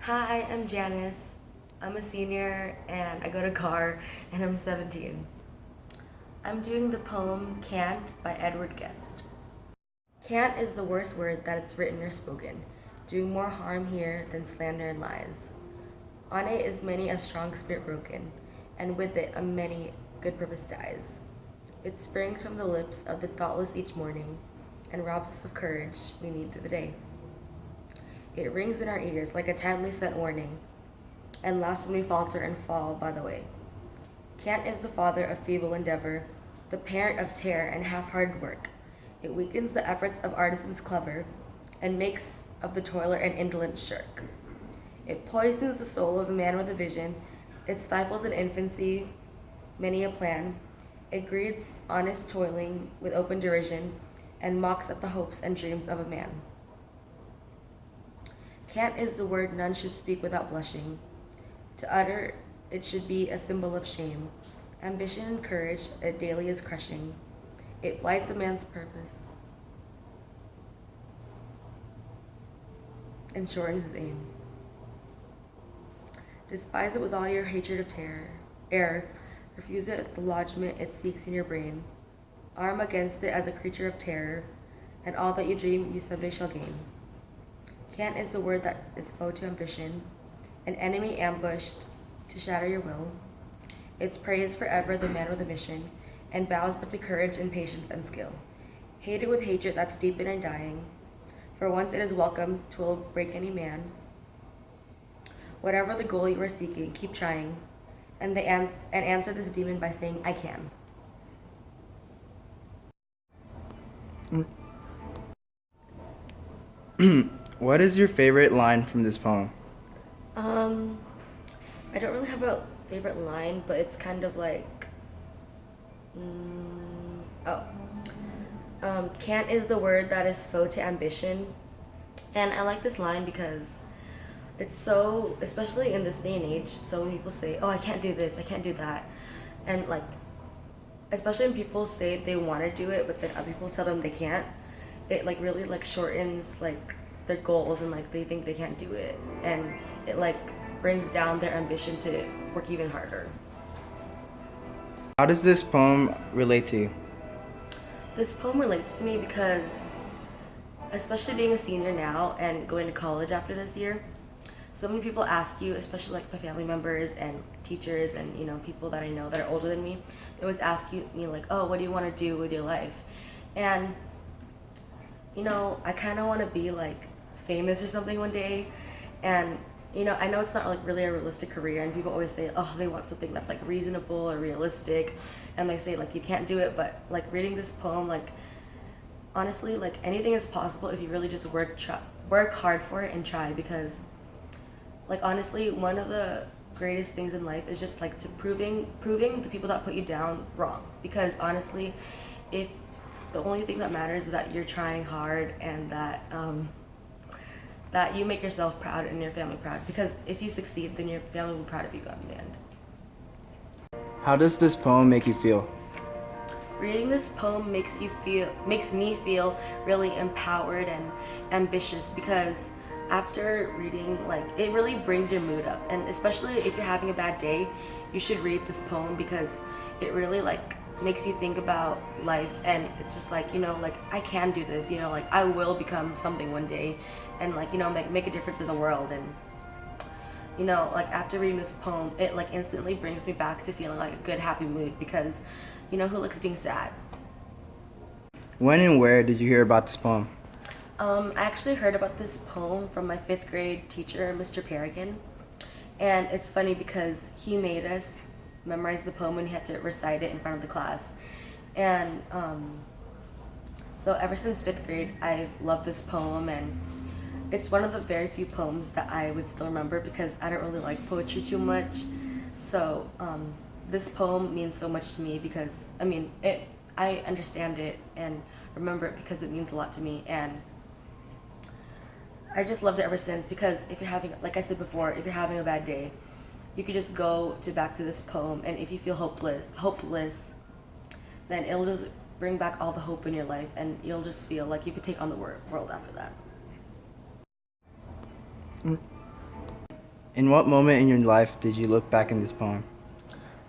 Hi, I'm Janice. I'm a senior and I go to CAR and I'm 17. I'm doing the poem Can't by Edward Guest. Can't is the worst word that it's written or spoken, doing more harm here than slander and lies. On it is many a strong spirit broken, and with it a many good purpose dies. It springs from the lips of the thoughtless each morning, and robs us of courage we need through the day. It rings in our ears like a timely sent warning, and laughs when we falter and fall by the way. Cant is the father of feeble endeavor, the parent of terror and half-hearted work. It weakens the efforts of artisans clever, and makes of the toiler an indolent shirk. It poisons the soul of a man with a vision. It stifles in infancy many a plan. It greets honest toiling with open derision, and mocks at the hopes and dreams of a man. Cant is the word none should speak without blushing. To utter it should be a symbol of shame. Ambition and courage it daily is crushing. It blights a man's purpose and shortens his aim. Despise it with all your hatred of error. Refuse it the lodgment it seeks in your brain. Arm against it as a creature of terror, and all that you dream you someday shall gain. Cant is the word that is foe to ambition, an enemy ambushed to shatter your will. Its prey is forever the man with a mission, and bows but to courage and patience and skill. Hate it with hatred that's deep and undying, for once it is welcome, 'twill break any man. Whatever the goal you are seeking, keep trying, and answer this demon by saying, I can. What is your favorite line from this poem? Um, I don't really have a favorite line, but it's kind of like, oh, can't is the word that is foe to ambition. And I like this line because it's so, especially in this day and age, so when people say, oh, I can't do this, I can't do that, and like, especially when people say they want to do it, but then other people tell them they can't, it like really like shortens like their goals and like they think they can't do it. And it like brings down their ambition to work even harder. How does this poem relate to you? This poem relates to me because, especially being a senior now and going to college after this year, so many people ask you, especially like my family members and teachers and people that I know that are older than me, they always ask me like, oh, what do you want to do with your life? And I kind of want to be like famous or something one day. And I know it's not like really a realistic career, and people always say, oh, they want something that's like reasonable or realistic, and they say like you can't do it. But like reading this poem, like honestly, like anything is possible if you really just work hard for it and try. Because like honestly, one of the greatest things in life is just like to proving the people that put you down wrong. Because honestly, if the only thing that matters is that you're trying hard, and that you make yourself proud and your family proud. Because if you succeed, then your family will be proud of you at the end. How does this poem make you feel? Reading this poem makes me feel really empowered and ambitious, because after reading, like, it really brings your mood up. And especially if you're having a bad day, you should read this poem, because it really like makes you think about life. And it's just like, like I can do this, like I will become something one day, and like make a difference in the world. And like after reading this poem, it like instantly brings me back to feeling like a good, happy mood. Because who likes being sad? When and where did you hear about this poem? I actually heard about this poem from my fifth grade teacher, Mr. Paragon. And it's funny because he made us memorize the poem and he had to recite it in front of the class. And so ever since fifth grade, I've loved this poem. And it's one of the very few poems that I would still remember, because I don't really like poetry too much. So this poem means so much to me, because I understand it and remember it because it means a lot to me. And I just loved it ever since. Because if you're having, like I said before, if you're having a bad day, you could just go back to this poem, and if you feel hopeless, then it'll just bring back all the hope in your life, and you'll just feel like you could take on the world after that. In what moment in your life did you look back in this poem?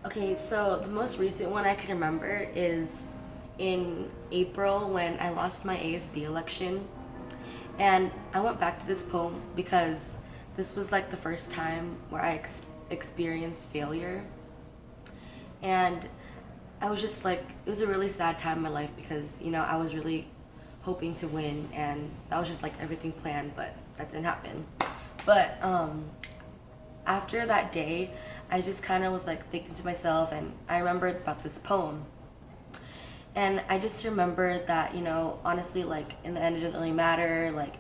Okay, so the most recent one I can remember is in April when I lost my ASB election. And I went back to this poem because this was like the first time where I experienced failure. And I was just like, it was a really sad time in my life because, I was really hoping to win and that was just like everything planned, but that didn't happen. But after that day, I just kind of was like thinking to myself, and I remembered about this poem. And I just remembered that, honestly, like in the end, it doesn't really matter. Like,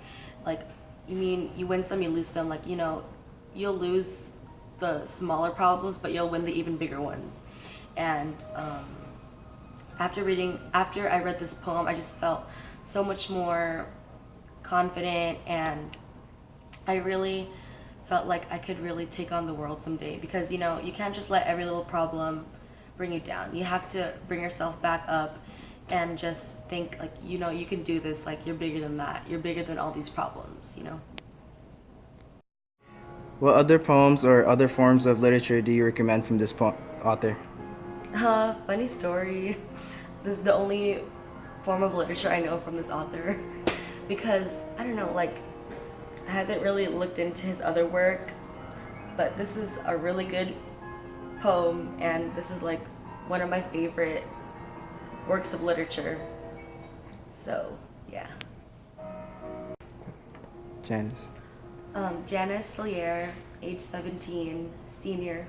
you win some, you lose some. Like, you'll lose the smaller problems, but you'll win the even bigger ones. And after I read this poem, I just felt so much more confident, and I really felt like I could really take on the world someday because you can't just let every little problem bring you down. You have to bring yourself back up and just think like you can do this, like you're bigger than that. You're bigger than all these problems. What other poems or other forms of literature do you recommend from this author? Funny story. This is the only form of literature I know from this author because I don't know, like I haven't really looked into his other work, but this is a really good poem, and this is like one of my favorite works of literature. So, yeah. Janice. Janice Slier, age 17, senior.